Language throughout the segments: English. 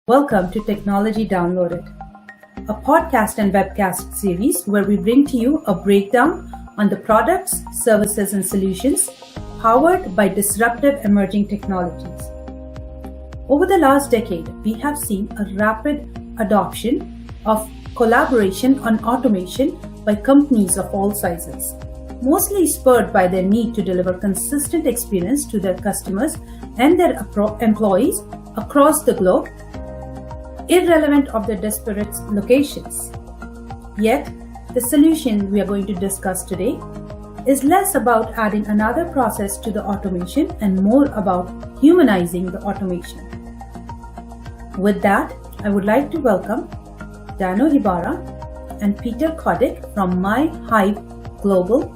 Welcome to Technology Downloaded, a podcast and webcast series where we bring to you a breakdown on the products, services, and solutions powered by disruptive emerging technologies. Over the last decade, we have seen a rapid adoption of collaboration on automation by companies of all sizes, mostly spurred by their need to deliver consistent experience to their customers and their employees across the globe, irrelevant of their disparate locations. Yet, the solution we are going to discuss today is less about adding another process to the automation and more about humanizing the automation. With that, I would like to welcome Dano and Peter from MyHive Global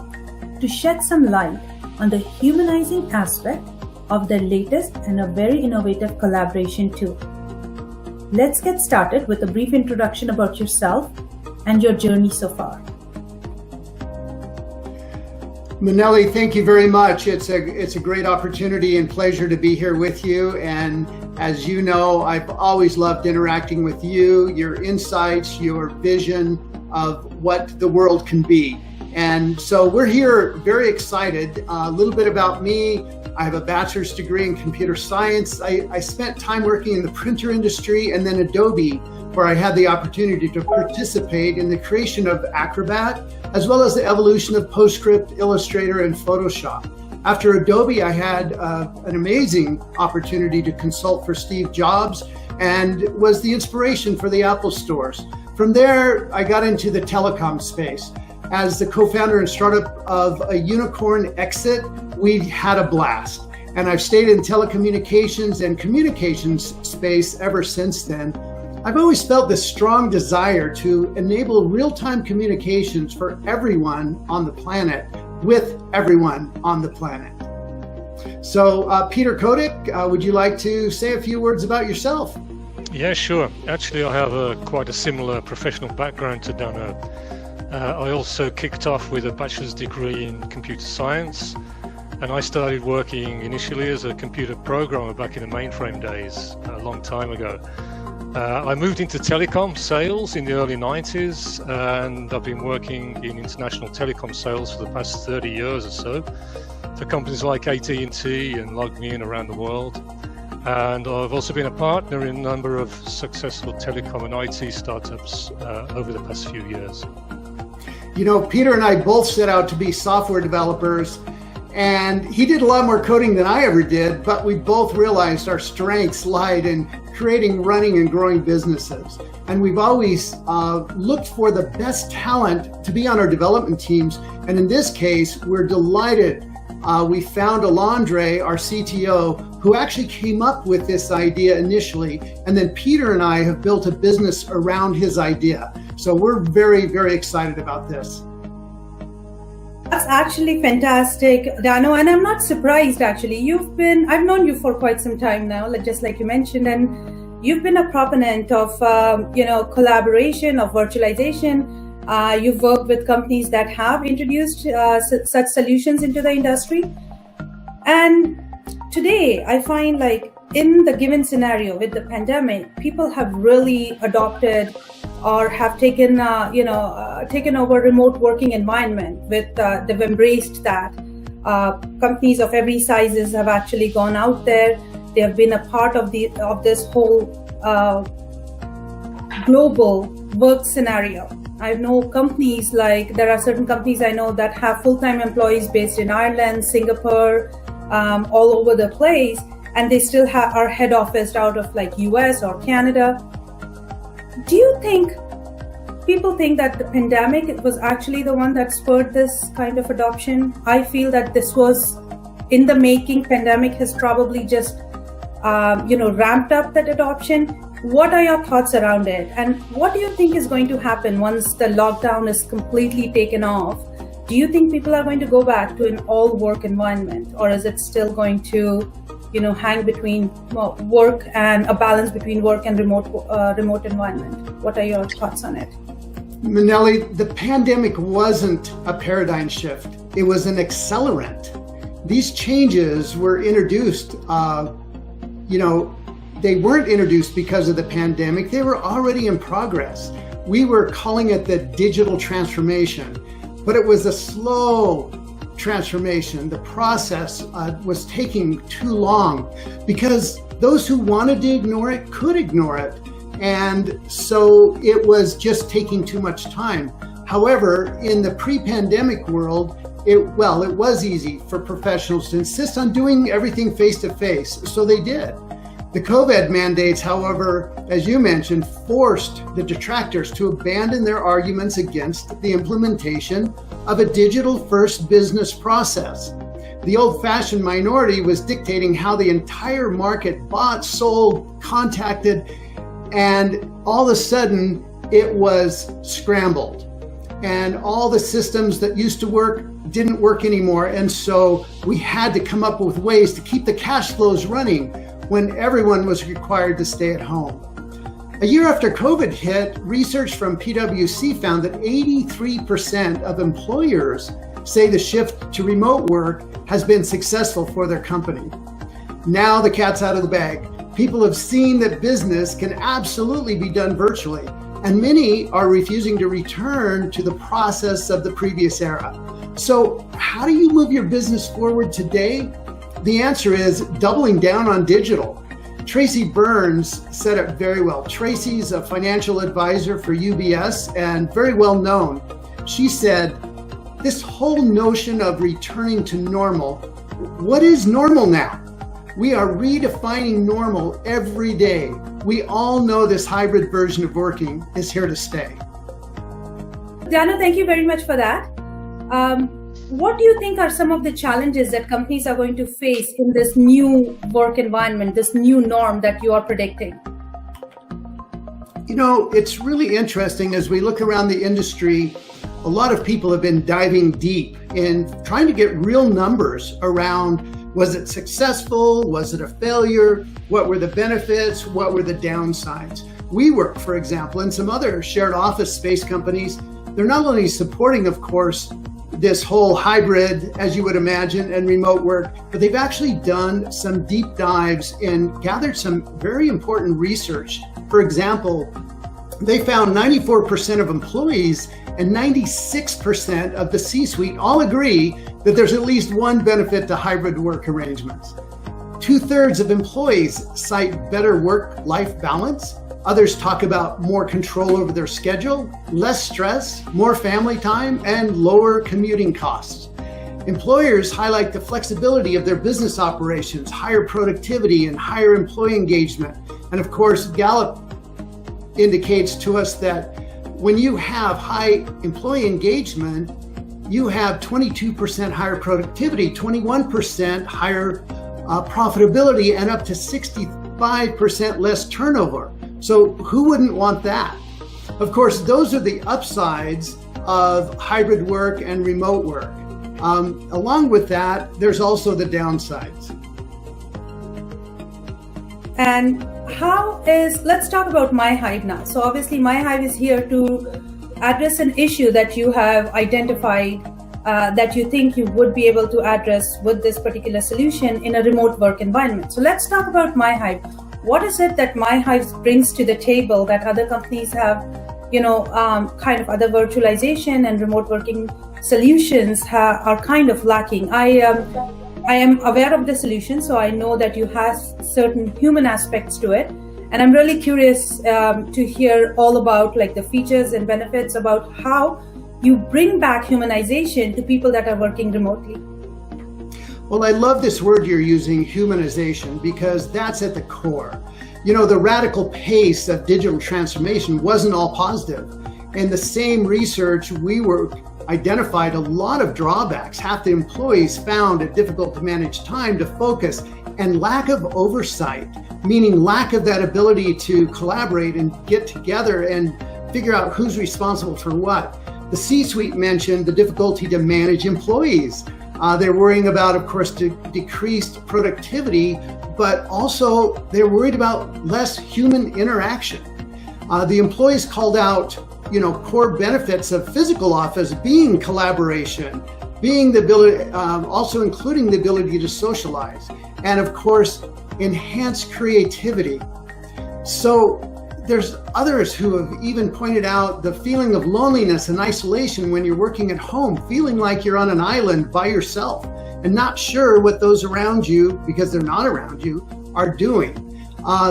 to shed some light on the humanizing aspect of their latest and a very innovative collaboration tool. Let's get started with a brief introduction about yourself and your journey so far. Manelli, thank you very much. It's a great opportunity and pleasure to be here with you. And as you know, I've always loved interacting with you, your insights, your vision of what the world can be. And so we're here very excited. A little bit about me. I have a bachelor's degree in computer science. I spent time working in the printer industry and then Adobe, where I had the opportunity to participate in the creation of Acrobat, as well as the evolution of PostScript, Illustrator, and Photoshop. After Adobe, I had an amazing opportunity to consult for Steve Jobs and was the inspiration for the Apple stores. From there, I got into the telecom space. As the co-founder and startup of a unicorn exit, we had a blast. And I've stayed in telecommunications and communications space ever since then. I've always felt this strong desire to enable real-time communications for everyone on the planet with everyone on the planet. So Peter Kotick, would you like to say a few words about yourself? Yeah, sure. Actually, I have quite a similar professional background to Dano. I also kicked off with a bachelor's degree in computer science, and I started working initially as a computer programmer back in the mainframe days, a long time ago. I moved into telecom sales in the early 90s, and I've been working in international telecom sales for the past 30 years or so for companies like AT&T and LogMeIn around the world. And I've also been a partner in a number of successful telecom and IT startups over the past few years. You know, Peter and I both set out to be software developers, and he did a lot more coding than I ever did, but we both realized our strengths lied in creating, running, and growing businesses. And we've always looked for the best talent to be on our development teams. And in this case, we're delighted. We found Alondre, our CTO, who actually came up with this idea initially. And then Peter and I have built a business around his idea. So we're very, very excited about this. That's actually fantastic, Dano, and I'm not surprised actually. I've known you for quite some time now, just like you mentioned, and you've been a proponent of, collaboration, of virtualization. You've worked with companies that have introduced such solutions into the industry. And today I find like in the given scenario with the pandemic, people have really adopted or have taken over remote working environment. They've embraced that. Companies of every sizes have actually gone out there. They have been a part of this whole global work scenario. I know companies there are certain companies I know that have full-time employees based in Ireland, Singapore, all over the place, and they still are head office out of US or Canada. Do you think people think that the pandemic was actually the one that spurred this kind of adoption? I feel that this was in the making. Pandemic has probably just, ramped up that adoption. What are your thoughts around it? And what do you think is going to happen once the lockdown is completely taken off? Do you think people are going to go back to an all work environment, or is it still going to hang between work and a balance between work and remote environment? What are your thoughts on it? Manelli, the pandemic wasn't a paradigm shift. It was an accelerant. These changes were introduced, they weren't introduced because of the pandemic. They were already in progress. We were calling it the digital transformation, but it was a slow transformation. The process was taking too long because those who wanted to ignore it could ignore it. And so it was just taking too much time. However, in the pre-pandemic world, it was easy for professionals to insist on doing everything face-to-face, so they did. The COVID mandates, however, as you mentioned, forced the detractors to abandon their arguments against the implementation of a digital-first business process. The old-fashioned minority was dictating how the entire market bought, sold, contacted, and all of a sudden it was scrambled. And all the systems that used to work didn't work anymore. And so we had to come up with ways to keep the cash flows running when everyone was required to stay at home. A year after COVID hit, research from PwC found that 83% of employers say the shift to remote work has been successful for their company. Now the cat's out of the bag. People have seen that business can absolutely be done virtually, and many are refusing to return to the process of the previous era. So how do you move your business forward today? The answer is doubling down on digital. Tracy Burns said it very well. Tracy's a financial advisor for UBS and very well known. She said, this whole notion of returning to normal, what is normal now? We are redefining normal every day. We all know this hybrid version of working is here to stay. Dano, thank you very much for that. What do you think are some of the challenges that companies are going to face in this new work environment, this new norm that you are predicting? You know, it's really interesting as we look around the industry. A lot of people have been diving deep in trying to get real numbers around, was it successful? Was it a failure? What were the benefits? What were the downsides? WeWork, for example, and some other shared office space companies, they're not only supporting, of course, this whole hybrid, as you would imagine, and remote work, but they've actually done some deep dives and gathered some very important research. For example, they found 94% of employees and 96% of the C-suite all agree that there's at least one benefit to hybrid work arrangements. 2/3 of employees cite better work-life balance. Others talk about more control over their schedule, less stress, more family time, and lower commuting costs. Employers highlight the flexibility of their business operations, higher productivity, and higher employee engagement. And of course, Gallup indicates to us that when you have high employee engagement, you have 22% higher productivity, 21% higher profitability, and up to 65% less turnover. So who wouldn't want that? Of course, those are the upsides of hybrid work and remote work. Along with that, there's also the downsides. And let's talk about MyHive now. So obviously MyHive is here to address an issue that you have identified that you think you would be able to address with this particular solution in a remote work environment. So let's talk about MyHive. What is it that MyHive brings to the table that other companies have, kind of other virtualization and remote working solutions are kind of lacking? I am aware of the solution, so I know that you have certain human aspects to it. And I'm really curious to hear all about like the features and benefits about how you bring back humanization to people that are working remotely. Well, I love this word you're using, humanization, because that's at the core. You know, the radical pace of digital transformation wasn't all positive. In the same research, WeWork identified a lot of drawbacks. Half the employees found it difficult to manage time, to focus, and lack of oversight, meaning lack of that ability to collaborate and get together and figure out who's responsible for what. The C-suite mentioned the difficulty to manage employees. They're worrying about, of course, decreased productivity, but also they're worried about less human interaction. The employees called out, core benefits of physical office being collaboration, being the ability, also including the ability to socialize. And of course, enhance creativity. So there's others who have even pointed out the feeling of loneliness and isolation when you're working at home, feeling like you're on an island by yourself and not sure what those around you, because they're not around you, are doing.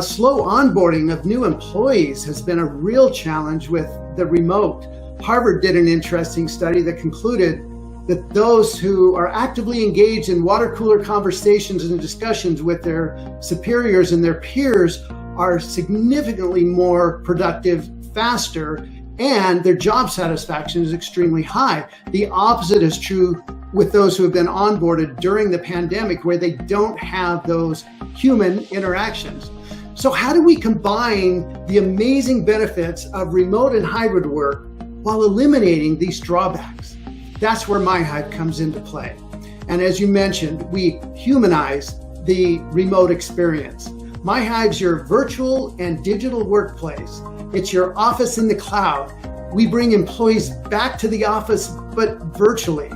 Slow onboarding of new employees has been a real challenge with the remote. Harvard did an interesting study that concluded that those who are actively engaged in water cooler conversations and discussions with their superiors and their peers are significantly more productive, faster, and their job satisfaction is extremely high. The opposite is true with those who have been onboarded during the pandemic, where they don't have those human interactions. So how do we combine the amazing benefits of remote and hybrid work while eliminating these drawbacks? That's where MyHive comes into play. And as you mentioned, we humanize the remote experience. MyHive's your virtual and digital workplace. It's your office in the cloud. We bring employees back to the office, but virtually.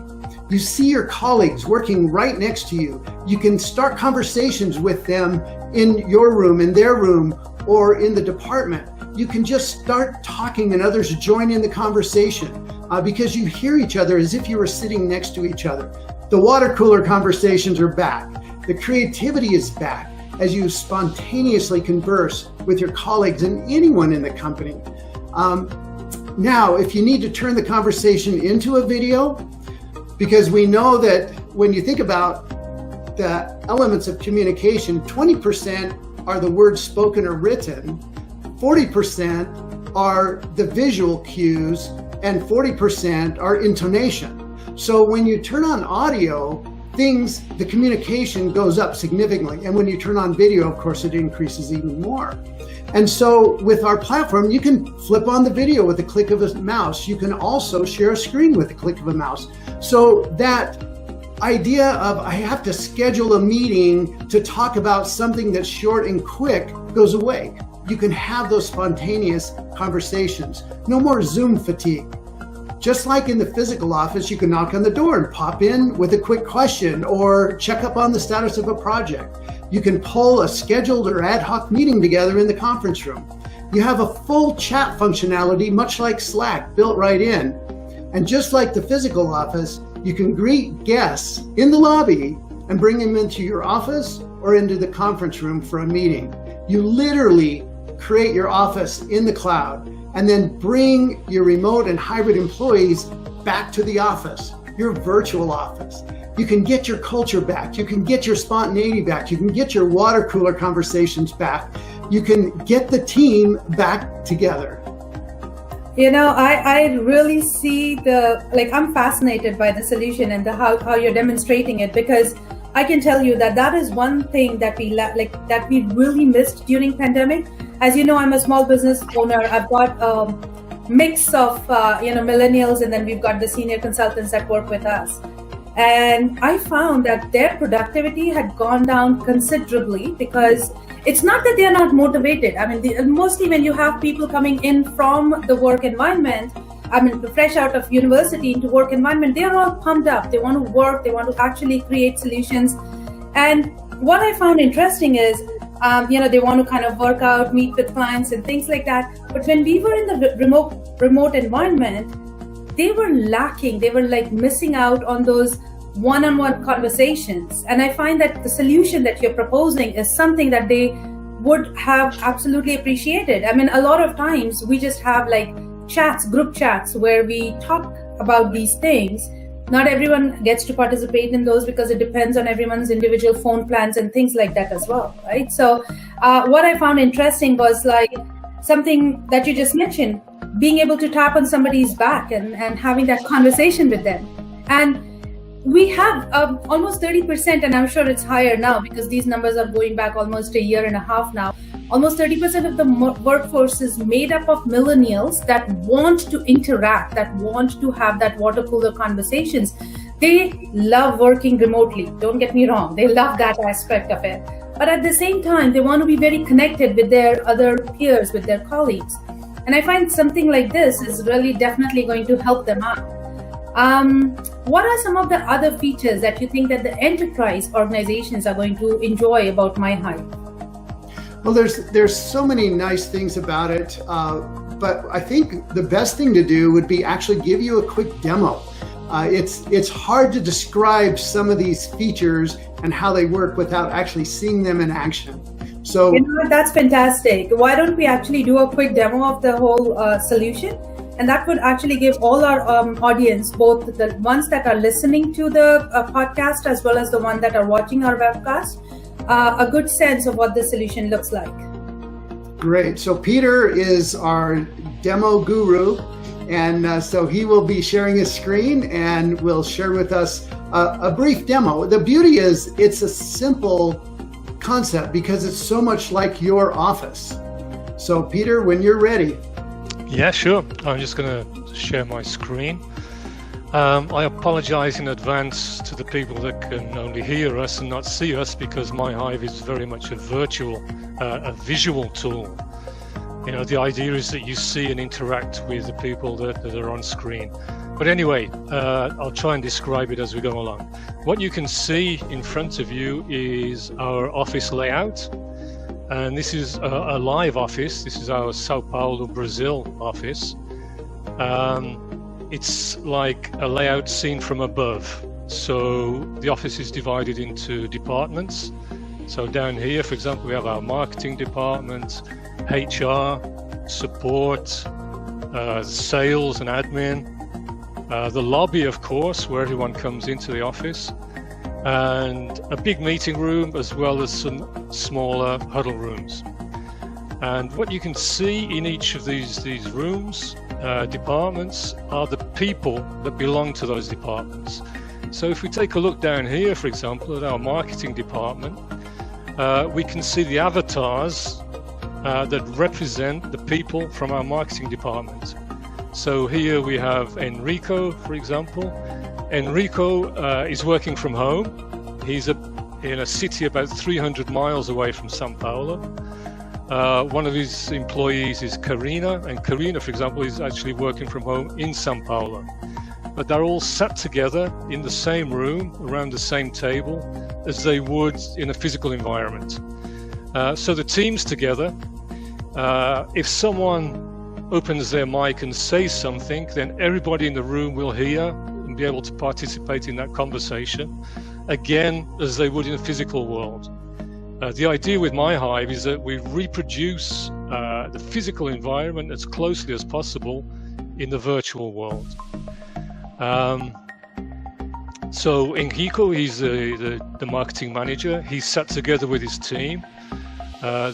You see your colleagues working right next to you. You can start conversations with them in your room, in their room, or in the department. You can just start talking and others join in the conversation because you hear each other as if you were sitting next to each other. The water cooler conversations are back. The creativity is back as you spontaneously converse with your colleagues and anyone in the company. Now, if you need to turn the conversation into a video, because we know that when you think about the elements of communication, 20% are the words spoken or written, 40% are the visual cues, and 40% are intonation. So when you turn on audio, the communication goes up significantly. And when you turn on video, of course, it increases even more. And so with our platform, you can flip on the video with the click of a mouse. You can also share a screen with the click of a mouse. So that idea of I have to schedule a meeting to talk about something that's short and quick goes away. You can have those spontaneous conversations. No more Zoom fatigue. Just like in the physical office, you can knock on the door and pop in with a quick question or check up on the status of a project. You can pull a scheduled or ad hoc meeting together in the conference room. You have a full chat functionality, much like Slack, built right in. And just like the physical office, you can greet guests in the lobby and bring them into your office or into the conference room for a meeting. You literally create your office in the cloud and then bring your remote and hybrid employees back to the office, your virtual office. You can get your culture back. You can get your spontaneity back. You can get your water cooler conversations back. You can get the team back together. You know, I really see I'm fascinated by the solution and how you're demonstrating it, because I can tell you that is one thing that we really missed during pandemic. As you know, I'm a small business owner. I've got a mix of millennials, and then we've got the senior consultants that work with us. And I found that their productivity had gone down considerably, because it's not that they are not motivated. I mean, mostly when you have people coming in from the work environment, fresh out of university into work environment, they are all pumped up. They want to work. They want to actually create solutions. And what I found interesting is, they want to kind of work out, meet with clients and things like that. But when we were in the remote environment, they were lacking. They were missing out on those one-on-one conversations. And I find that the solution that you're proposing is something that they would have absolutely appreciated. I mean, a lot of times we just have chats, group chats, where we talk about these things. Not everyone gets to participate in those because it depends on everyone's individual phone plans and things like that as well, right? So what I found interesting was something that you just mentioned, being able to tap on somebody's back and having that conversation with them. And we have almost 30%, and I'm sure it's higher now because these numbers are going back almost a year and a half now. Almost 30% of the workforce is made up of millennials that want to interact, that want to have that water cooler conversations. They love working remotely. Don't get me wrong. They love that aspect of it. But at the same time, they want to be very connected with their other peers, with their colleagues. And I find something like this is really definitely going to help them out. What are some of the other features that you think that the enterprise organizations are going to enjoy about MyHive? Well, there's so many nice things about it, but I think the best thing to do would be actually give you a quick demo. It's hard to describe some of these features and how they work without actually seeing them in action. So that's fantastic. Why don't we actually do a quick demo of the whole solution? And that would actually give all our audience, both the ones that are listening to the podcast as well as the ones that are watching our webcast, a good sense of what the solution looks like. Great. So Peter is our demo guru, and so he will be sharing his screen and will share with us a brief demo. The beauty is it's a simple concept because it's so much like your office. So Peter, when you're ready. Yeah, sure. I'm just going to share my screen. I apologize in advance to the people that can only hear us and not see us, because MyHive is very much a visual tool. You know, the idea is that you see and interact with the people that are on screen. But anyway, I'll try and describe it as we go along. What you can see in front of you is our office layout. And this is a live office. This is our Sao Paulo, Brazil office. It's like a layout seen from above. So the office is divided into departments. So down here, for example, we have our marketing department, HR, support, sales and admin, the lobby, of course, where everyone comes into the office, and a big meeting room, as well as some smaller huddle rooms. And what you can see in each of these rooms, departments, are the people that belong to those departments. So if we take a look down here, for example, at our marketing department, we can see the avatars that represent the people from our marketing department. So here we have Enrico, for example. Enrico is working from home. He's in a city about 300 miles away from Sao Paulo. One of his employees is Karina, and Karina, for example, is actually working from home in Sao Paulo. But they're all sat together in the same room, around the same table, as they would in a physical environment. So the team's together. If someone opens their mic and says something, then everybody in the room will hear and be able to participate in that conversation, again, as they would in a physical world. The idea with MyHive is that we reproduce the physical environment as closely as possible in the virtual world. So Enrico, he's the marketing manager. He's sat together with his team.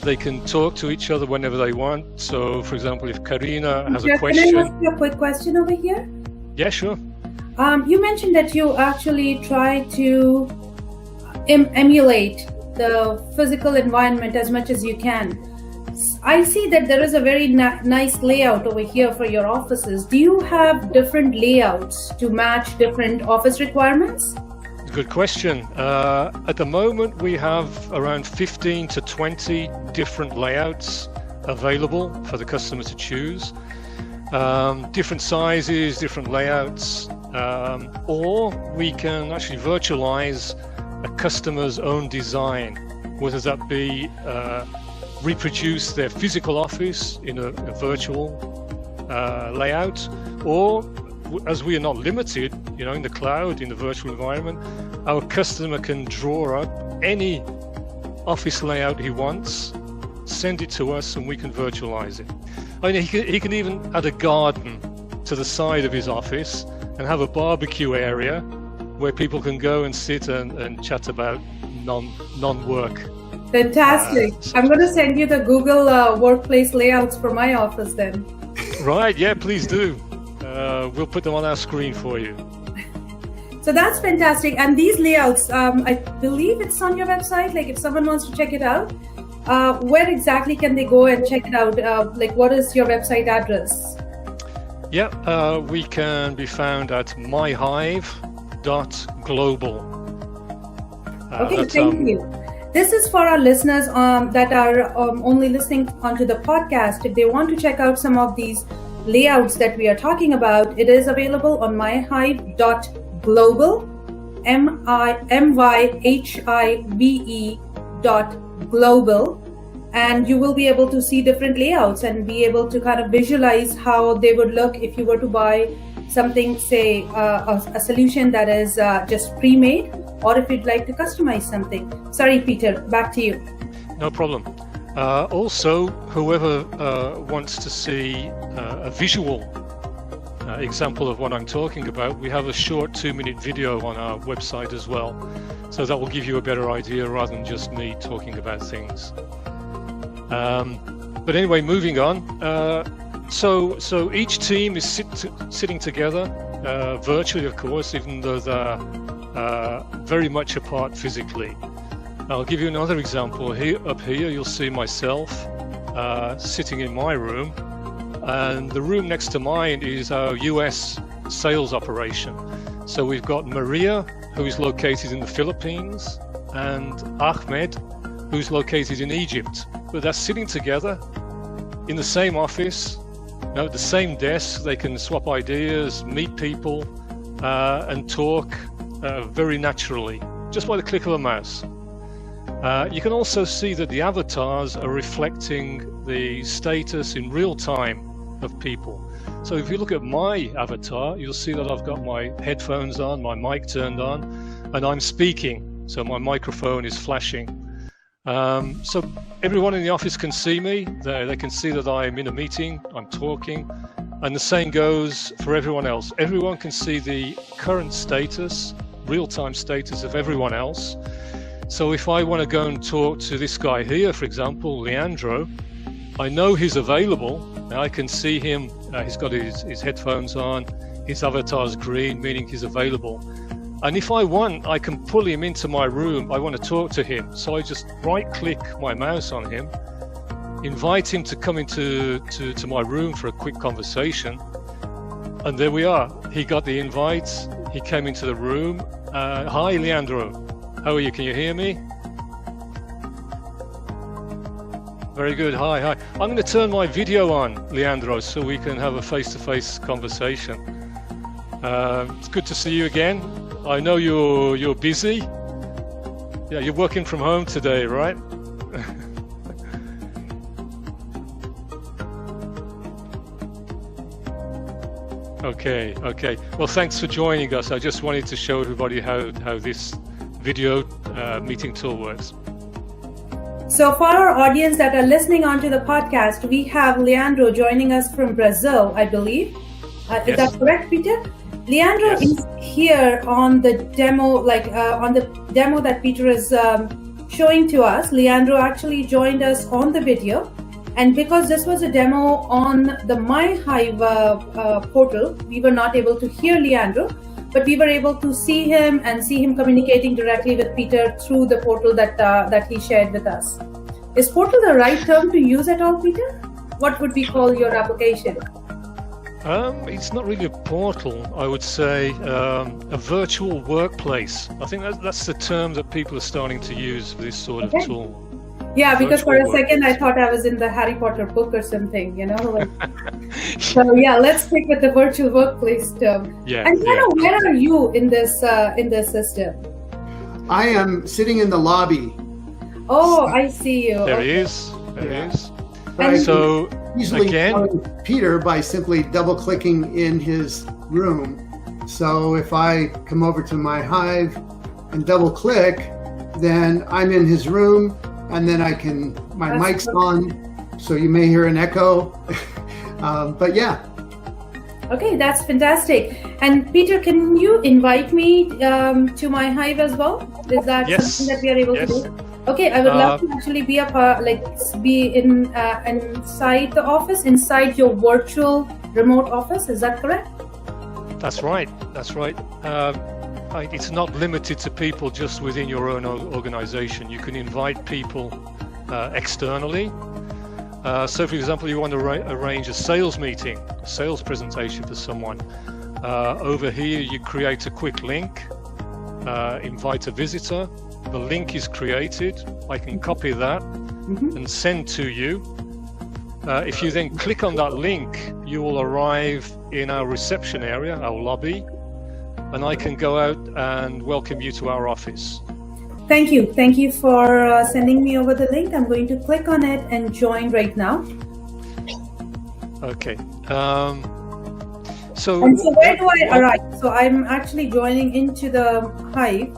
They can talk to each other whenever they want. So, for example, if Karina has a question... Can I ask you a quick question over here? Yeah, sure. You mentioned that you actually try to emulate the physical environment as much as you can. I see that there is a very nice layout over here for your offices. Do you have different layouts to match different office requirements? Good question. At the moment, we have around 15 to 20 different layouts available for the customer to choose. Different sizes, different layouts, or we can actually virtualize a customer's own design, whether that be reproduce their physical office in a virtual layout, or as we are not limited, in the cloud, in the virtual environment, our customer can draw up any office layout he wants, send it to us, and we can virtualize it. I mean, he can even add a garden to the side of his office and have a barbecue area where people can go and sit and chat about non-work. Fantastic. I'm going to send you the Google workplace layouts for my office then. Right, yeah, please do. We'll put them on our screen for you. So that's fantastic. And these layouts, I believe it's on your website. Like if someone wants to check it out, where exactly can they go and check it out? What is your website address? Yeah, we can be found at myhive.global. Okay, thank you. This is for our listeners that are only listening onto the podcast. If they want to check out some of these layouts that we are talking about, it is available on myhive.global, MYHIVE.global. and you will be able to see different layouts and be able to kind of visualize how they would look if you were to buy something, say a solution that is just pre-made, or if you'd like to customize something. Sorry, Peter, back to you. No problem. Also, whoever wants to see a visual example of what I'm talking about, we have a short 2-minute video on our website as well. So that will give you a better idea rather than just me talking about things. But anyway, moving on. So each team is sitting together virtually, of course, even though they're very much apart physically. I'll give you another example. Up here, you'll see myself sitting in my room, and the room next to mine is our US sales operation. So we've got Maria, who is located in the Philippines, and Ahmed, who's located in Egypt. But they're sitting together in the same office, at the same desk. They can swap ideas, meet people, and talk very naturally, just by the click of a mouse. You can also see that the avatars are reflecting the status in real time of people. So if you look at my avatar, you'll see that I've got my headphones on, my mic turned on, and I'm speaking. So my microphone is flashing. So everyone in the office can see me. They can see that I'm in a meeting, I'm talking, and the same goes for everyone else. Everyone can see the current status, real-time status of everyone else. So if I want to go and talk to this guy here, for example, Leandro, I know he's available. Now I can see him. He's got his headphones on. His avatar's green, meaning he's available. And if I want, I can pull him into my room. I want to talk to him. So I just right-click my mouse on him, invite him to come into my room for a quick conversation. And there we are. He got the invite. He came into the room. Hi, Leandro. How are you? Can you hear me? Very good. Hi. I'm going to turn my video on, Leandro, so we can have a face-to-face conversation. It's good to see you again. I know you're busy. Yeah, you're working from home today, right? Okay. Well, thanks for joining us. I just wanted to show everybody how this video meeting tool works. So for our audience that are listening onto the podcast, we have Leandro joining us from Brazil, I believe. Yes. Is that correct, Peter? Leandro Yes. is here on the demo, on the demo that Peter is showing to us. Leandro actually joined us on the video. And because this was a demo on the MyHive portal, we were not able to hear Leandro, but we were able to see him and see him communicating directly with Peter through the portal that he shared with us. Is portal the right term to use at all, Peter? What would we call your application? It's not really a portal. I would say a virtual workplace. I think that's the term that people are starting to use for this sort of tool. Yeah, because for Virtual a second I thought I was in the Harry Potter book or something, So yeah, let's stick with the virtual workplace term. Yeah. And where are you in this system? I am sitting in the lobby. Oh, I see you. There he is. There he is. And So easily again, find Peter by simply double-clicking in his room. So if I come over to MyHive and double-click, then I'm in his room, and then my mic's on, so you may hear an echo. But yeah. Okay, that's fantastic. And Peter, can you invite me to MyHive as well? Is that something that we are able to do? Okay, I would love to actually be inside the office, inside your virtual remote office. Is that correct? That's right. It's not limited to people just within your own organization. You can invite people externally. So for example, you want to arrange a sales meeting, a sales presentation for someone. Over here, you create a quick link, invite a visitor. The link is created. I can copy that and send to you. If you then click on that link, you will arrive in our reception area, our lobby, and I can go out and welcome you to our office. Thank you. Thank you for sending me over the link. I'm going to click on it and join right now. Okay. So where do I arrive? So I'm actually joining into the Hive.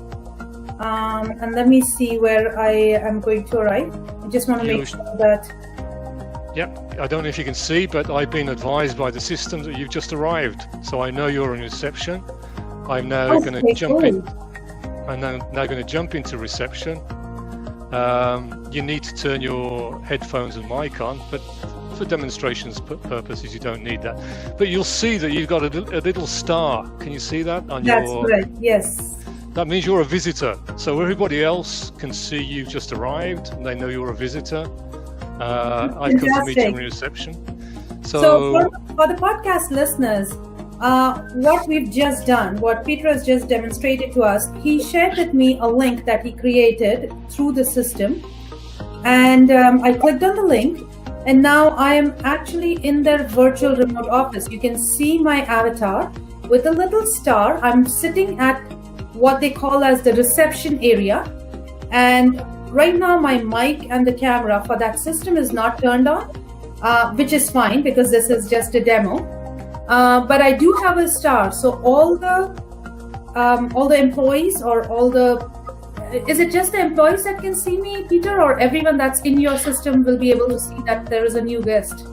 And let me see where I am going to arrive. I just want to make sure that... Yep, I don't know if you can see, but I've been advised by the system that you've just arrived. So I know you're in reception. I'm now going to jump in. I'm now going to jump into reception. You need to turn your headphones and mic on, but for demonstrations purposes, you don't need that. But you'll see that you've got a little star. Can you see that on your... That's correct, yes. That means you're a visitor. So everybody else can see you've just arrived and they know you're a visitor. I've come to meet you in reception. So for the podcast listeners, what we've just done, what Peter has just demonstrated to us, he shared with me a link that he created through the system. And I clicked on the link. And now I am actually in their virtual remote office. You can see my avatar with a little star. I'm sitting at what they call as the reception area. And right now my mic and the camera for that system is not turned on, which is fine because this is just a demo. But I do have a star. So all the employees or all the... Is it just the employees that can see me, Peter, or everyone that's in your system will be able to see that there is a new guest?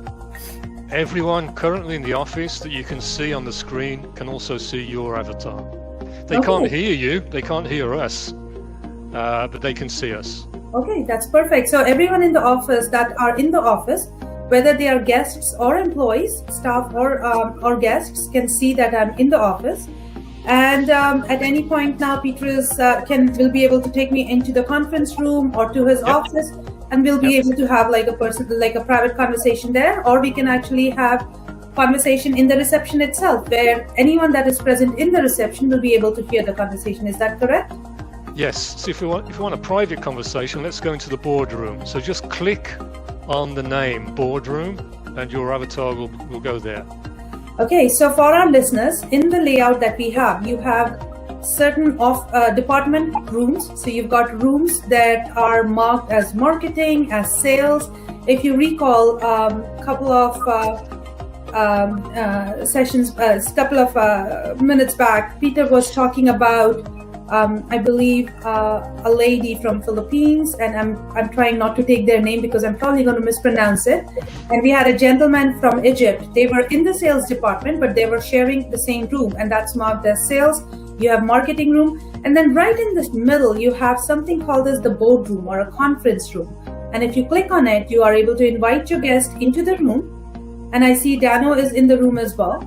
Everyone currently in the office that you can see on the screen can also see your avatar. They can't hear you, they can't hear us, but they can see us. Okay, that's perfect. So everyone in the office that are in the office, whether they are guests or employees, staff or guests, can see that I'm in the office. And at any point now, Peter will be able to take me into the conference room or to his office, and we'll be able to have like a private conversation there, or we can actually have conversation in the reception itself, where anyone that is present in the reception will be able to hear the conversation. Is that correct? Yes. So if you want a private conversation, let's go into the boardroom. So just click on the name boardroom, and your avatar will go there. Okay, so for our listeners, in the layout that we have, you have certain department rooms. So you've got rooms that are marked as marketing, as sales. If you recall, couple of minutes back, Peter was talking about, I believe, a lady from Philippines, and I'm trying not to take their name because I'm probably going to mispronounce it. And we had a gentleman from Egypt. They were in the sales department, but they were sharing the same room, and that's marked as sales. You have marketing room, and then right in the middle, you have something called as the boardroom or a conference room. And if you click on it, you are able to invite your guest into the room. And I see Dano is in the room as well.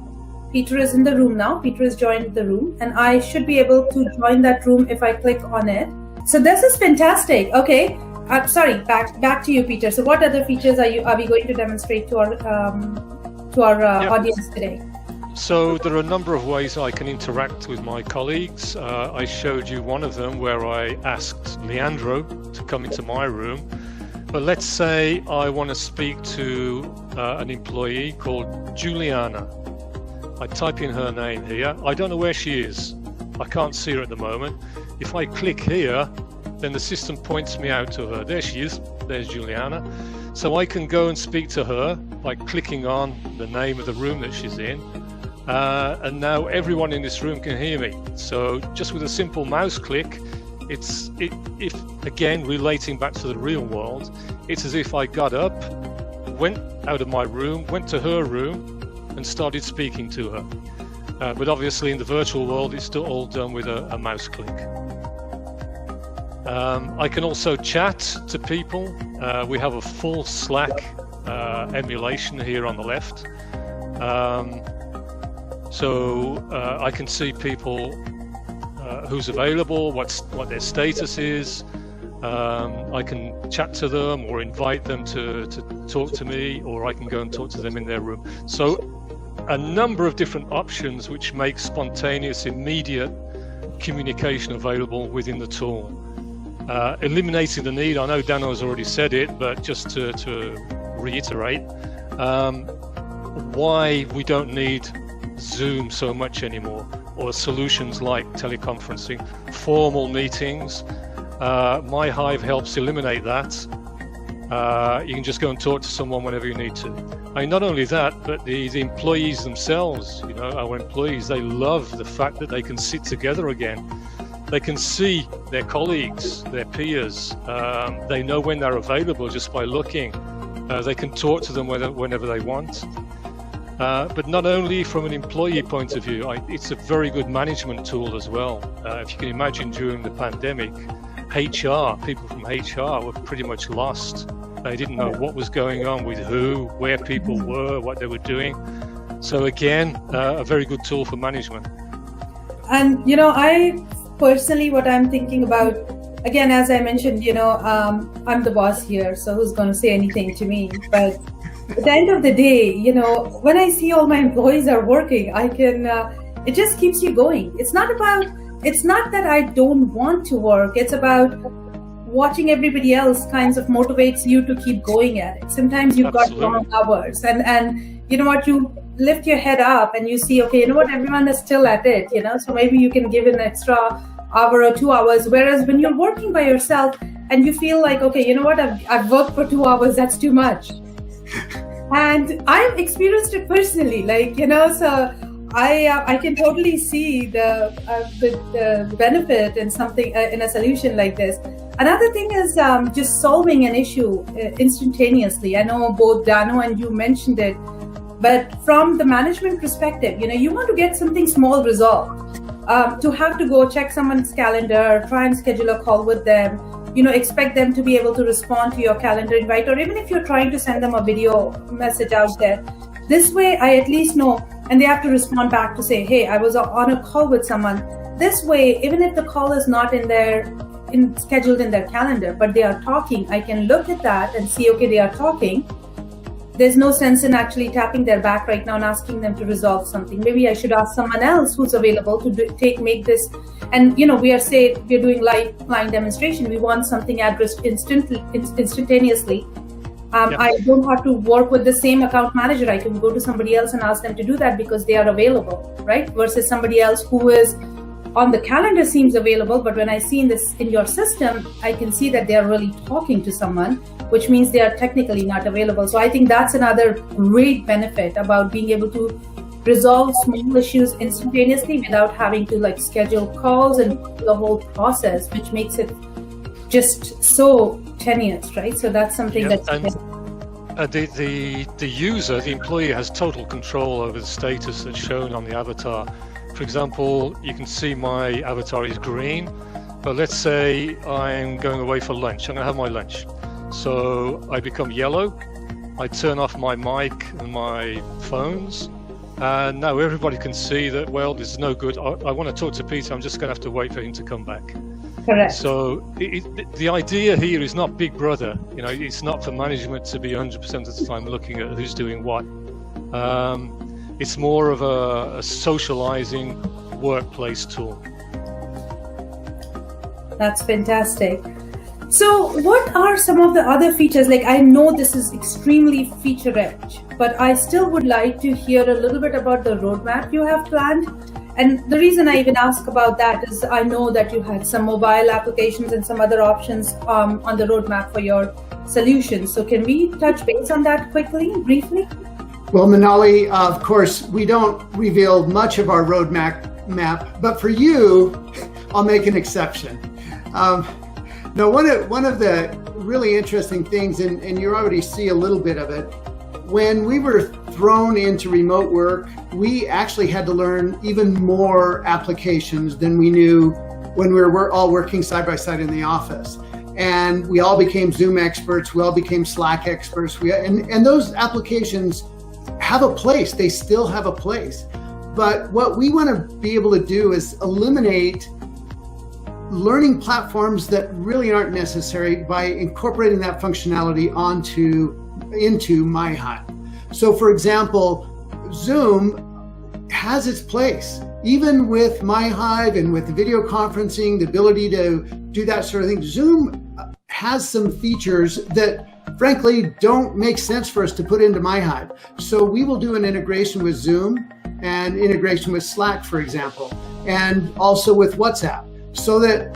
Peter is in the room now. Peter has joined the room, and I should be able to join that room if I click on it. So this is fantastic. Okay, sorry. Back to you, Peter. So what other features are we going to demonstrate to our audience today? So there are a number of ways I can interact with my colleagues. I showed you one of them where I asked Leandro to come into my room. But let's say I want to speak to an employee called Juliana. I type in her name here. I don't know where she is. I can't see her at the moment. If I click here, then the system points me out to her. There she is. There's Juliana. So I can go and speak to her by clicking on the name of the room that she's in. And now everyone in this room can hear me. So just with a simple mouse click, if again, relating back to the real world, it's as if I got up, went out of my room, went to her room, and started speaking to her. But obviously in the virtual world, it's still all done with a mouse click. I can also chat to people. We have a full Slack emulation here on the left. So I can see people who's available, what their status is. I can chat to them or invite them to talk to me, or I can go and talk to them in their room. So a number of different options which make spontaneous, immediate communication available within the tool. Eliminating the need, I know Dano has already said it, but just to reiterate, why we don't need Zoom so much anymore, or solutions like teleconferencing, formal meetings. MyHive helps eliminate that. You can just go and talk to someone whenever you need to. I mean, not only that, but the employees themselves, you know, our employees, they love the fact that they can sit together again. They can see their colleagues, their peers. They know when they're available just by looking. They can talk to them whenever they want. But not only from an employee point of view, it's a very good management tool as well. If you can imagine during the pandemic, people from HR were pretty much lost. They didn't know what was going on with who, where people were, what they were doing. So again, a very good tool for management. And, you know, I personally, what I'm thinking about, again, as I mentioned, you know, I'm the boss here, so who's going to say anything to me? But at the end of the day, you know, when I see all my employees are working, I can, it just keeps you going. It's not that I don't want to work. It's about watching everybody else kinds of motivates you to keep going at it. Sometimes you've got long hours and you know what, you lift your head up and you see, okay, you know what, everyone is still at it, you know, so maybe you can give an extra hour or 2 hours. Whereas when you're working by yourself and you feel like, okay, you know what, I've worked for 2 hours, that's too much. And I've experienced it personally, like, you know, so I can totally see the benefit in something in a solution like this. Another thing is just solving an issue instantaneously. I know both Dano and you mentioned it, but from the management perspective, you know, you want to get something small resolved. To have to go check someone's calendar, try and schedule a call with them, you know, expect them to be able to respond to your calendar invite, or even if you're trying to send them a video message out there. This way, I at least know, and they have to respond back to say, hey, I was on a call with someone. This way, even if the call is not scheduled in their calendar, but they are talking, I can look at that and see, okay, they are talking. There's no sense in actually tapping their back right now and asking them to resolve something. Maybe I should ask someone else who's available to make this. And, you know, we're doing live client demonstration. We want something addressed instantaneously. I don't have to work with the same account manager. I can go to somebody else and ask them to do that because they are available, right? Versus somebody else who is on the calendar seems available, but when I see this in your system, I can see that they are really talking to someone, which means they are technically not available. So I think that's another great benefit about being able to resolve small issues instantaneously without having to like schedule calls and the whole process, which makes it just so tenuous, right? So that's something that's the user, the employee, has total control over the status that's shown on the avatar. For example, you can see my avatar is green, but let's say I'm going away for lunch. I'm going to have my lunch. So I become yellow. I turn off my mic and my phones. And now everybody can see that, well, this is no good. I want to talk to Peter. I'm just going to have to wait for him to come back. Correct. So the idea here is not Big Brother. You know, it's not for management to be 100% of the time looking at who's doing what. It's more of a socializing workplace tool. That's fantastic. So what are some of the other features? Like, I know this is extremely feature rich, but I still would like to hear a little bit about the roadmap you have planned. And the reason I even ask about that is I know that you had some mobile applications and some other options on the roadmap for your solutions. So can we touch base on that quickly, briefly? Well, Manali, of course, we don't reveal much of our roadmap, but for you, I'll make an exception. Now, one of the really interesting things, and you already see a little bit of it, when we were thrown into remote work, we actually had to learn even more applications than we knew when we were all working side by side in the office. And we all became Zoom experts, we all became Slack experts, and those applications have a place, they still have a place. But what we want to be able to do is eliminate learning platforms that really aren't necessary by incorporating that functionality into MyHive. So for example, Zoom has its place. Even with MyHive and with video conferencing, the ability to do that sort of thing, Zoom has some features that frankly don't make sense for us to put into MyHive. So we will do an integration with Zoom and integration with Slack, for example, and also with WhatsApp, so that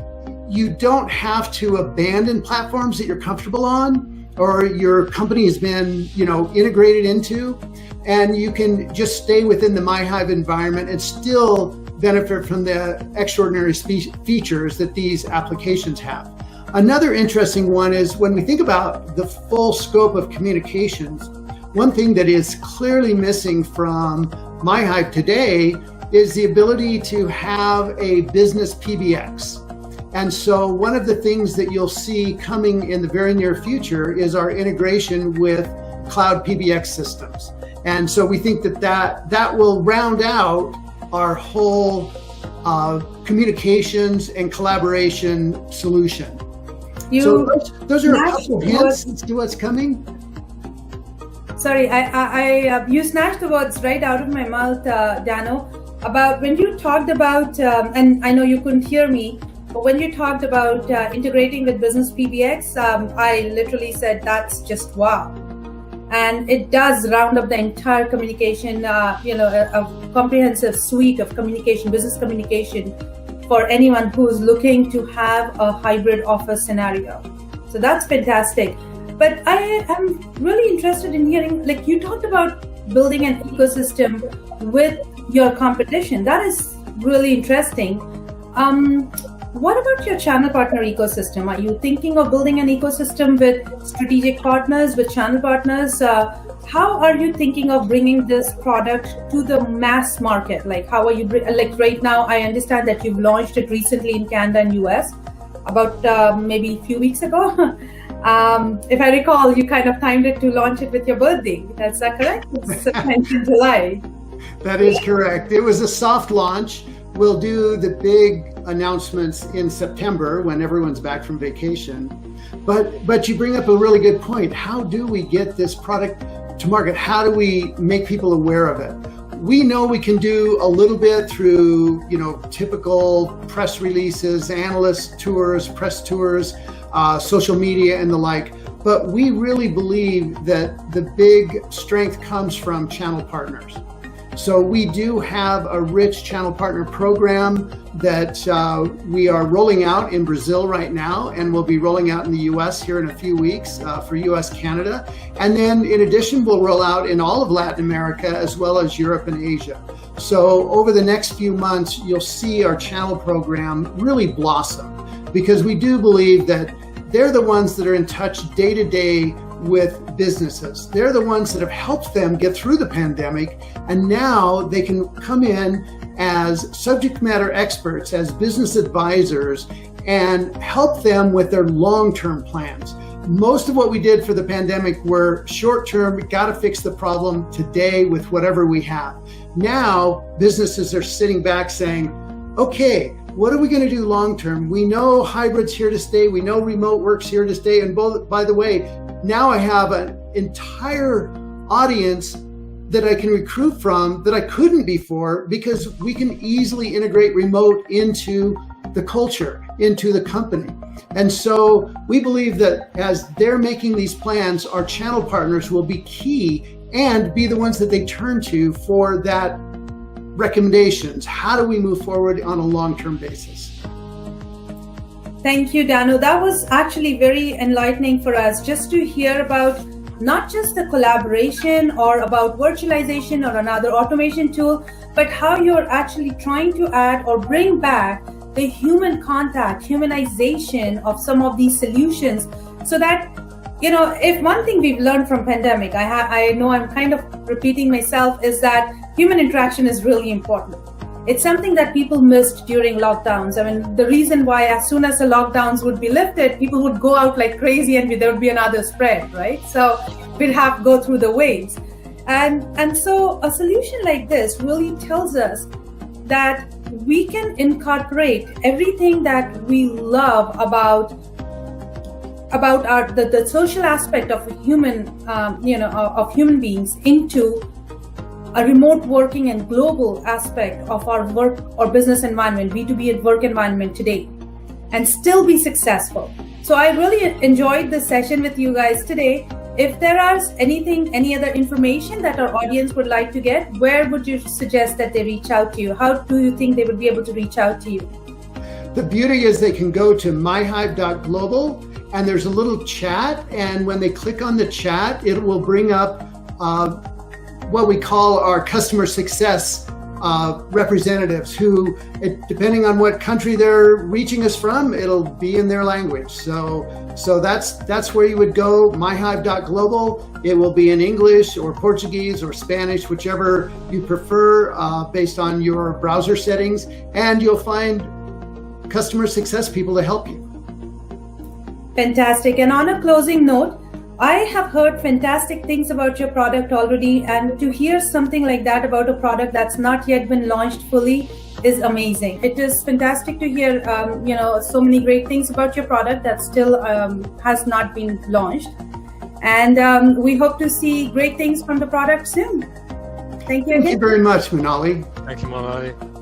you don't have to abandon platforms that you're comfortable on or your company has been, integrated into, and you can just stay within the MyHive environment and still benefit from the extraordinary features that these applications have. Another interesting one is when we think about the full scope of communications, one thing that is clearly missing from MyHive today is the ability to have a business PBX. And so one of the things that you'll see coming in the very near future is our integration with cloud PBX systems. And so we think that will round out our whole communications and collaboration solution. So those are a couple hints as to what's coming. Sorry, you snatched the words right out of my mouth, Dano, about when you talked about, and I know you couldn't hear me, but when you talked about integrating with business PBX, I literally said that's just wow. And it does round up the entire communication, a comprehensive suite of communication, business communication for anyone who's looking to have a hybrid office scenario. So that's fantastic. But I am really interested in hearing, like you talked about building an ecosystem with your competition. That is really interesting. What about your channel partner ecosystem? Are you thinking of building an ecosystem with strategic partners, with channel partners? How are you thinking of bringing this product to the mass market? Like, how are you, like right now, I understand that you've launched it recently in Canada and US, about maybe a few weeks ago. If I recall, you kind of timed it to launch it with your birthday. That's that correct? It's sometime in July. That is correct. It was a soft launch. We'll do the big announcements in September when everyone's back from vacation. But you bring up a really good point. How do we get this product to market? How do we make people aware of it? We know we can do a little bit through, typical press releases, analyst tours, press tours, social media and the like. But we really believe that the big strength comes from channel partners. So we do have a rich channel partner program that we are rolling out in Brazil right now, and we'll be rolling out in the US here in a few weeks for US, Canada. And then in addition, we'll roll out in all of Latin America as well as Europe and Asia. So over the next few months, you'll see our channel program really blossom, because we do believe that they're the ones that are in touch day to day with businesses. They're the ones that have helped them get through the pandemic, and now they can come in as subject matter experts, as business advisors, and help them with their long-term plans. Most of what we did for the pandemic were short-term, got to fix the problem today with whatever we have. Now, businesses are sitting back saying, okay, what are we going to do long-term? We know hybrid's here to stay. We know remote work's here to stay. And by the way, now I have an entire audience that I can recruit from that I couldn't before, because we can easily integrate remote into the culture, into the company. And so we believe that as they're making these plans, our channel partners will be key and be the ones that they turn to for that recommendations. How do we move forward on a long-term basis? Thank you, Dano. That was actually very enlightening for us, just to hear about not just the collaboration or about virtualization or another automation tool, but how you're actually trying to add or bring back the human contact, humanization of some of these solutions, so that, if one thing we've learned from pandemic, I know I'm kind of repeating myself, is that human interaction is really important. It's something that people missed during lockdowns. I mean, the reason why as soon as the lockdowns would be lifted, people would go out like crazy and there would be another spread, right? So we'd have to go through the waves. And so a solution like this really tells us that we can incorporate everything that we love about the social aspect of human, of human beings into a remote working and global aspect of our work or business environment, B2B work environment today, and still be successful. So I really enjoyed this session with you guys today. If there is any other information that our audience would like to get, where would you suggest that they reach out to you? How do you think they would be able to reach out to you? the beauty is they can go to myhive.global and there's a little chat, and when they click on the chat, it will bring up what we call our customer success representatives who, depending on what country they're reaching us from, it'll be in their language. So that's where you would go, myhive.global. It will be in English or Portuguese or Spanish, whichever you prefer, based on your browser settings, and you'll find customer success people to help you. Fantastic. And on a closing note, I have heard fantastic things about your product already, and to hear something like that about a product that's not yet been launched fully is amazing. It is fantastic to hear, so many great things about your product that still has not been launched. And we hope to see great things from the product soon. Thank you again. Thank you very much, Manali. Thank you, Manali.